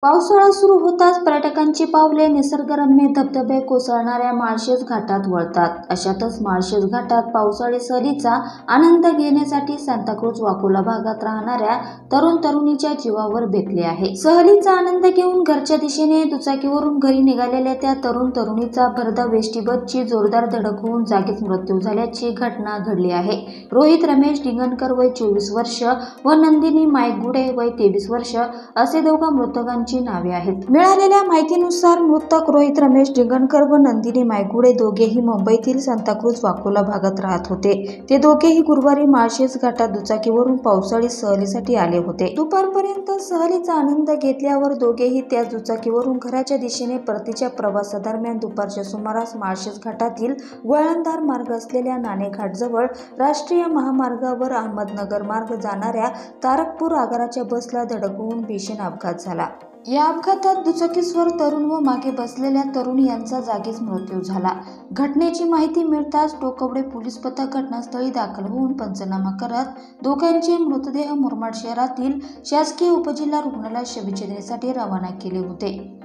पावसाळा सुरू होताच पर्यटकांची पावले निसर्गरम्य धबधबे कोसळणाऱ्या माळशेज घाटात वळतात. अशातच माळशेज घाटात पावसाळी सहलीचा आनंद घेण्यासाठी सांताक्रूज वाकोला भागात राहणाऱ्या तरुण तरुणीच्या जीवावर बेतले आहे. सहलीचा आनंद घेऊन घरच्या दिशेने दुचाकीवरून घरी निघालेल्या त्या तरुण तरुणीचा भरधाव एसटी बसची जोरदार धडक होऊन जागीच मृत्यू झाल्याची घटना घडली आहे. रोहित रमेश डिंगणकर वय 24 वर्ष व नंदिनी मायगुडे वय 23 वर्ष असे दोघा मृतकांची नावे आहेत. मिळालेल्या माहितीनुसार मृतक रोहित रमेश डिंगणकर व नंदिनी मायगुडे दोघेही मुंबईतील सांताक्रूज वाकोला भागात राहत होते. ते दोघेही गुरुवारी माळशेज घाटात दुचाकीवरून पावसाळी सहलीसाठी आले होते. दुपारपर्यंत सहलीचा आनंद घेतल्यावर दोघेही त्याच दुचाकीवरून घराच्या दिशेने परतीच्या प्रवासादरम्यान दुपारच्या सुमारास माळशेज घाटातील वळणदार मार्ग असलेल्या नाणेघाटजवळ राष्ट्रीय महामार्गावर अहमदनगर मार्ग जाणाऱ्या तारकपूर आगाराच्या बसला धडक होऊन भीषण अपघात झाला. या अपघातात दुचाकीस्वार तरुण व मागे बसलेल्या तरुण यांचा जागीच मृत्यू झाला. घटनेची माहिती मिळताच टोकवडे पोलीस पथक घटनास्थळी दाखल होऊन पंचनामा करत दोघांचे मृतदेह मुरबाड शहरातील शासकीय उपजिल्हा रुग्णालयात शवविच्छेदनासाठी रवाना केले होते.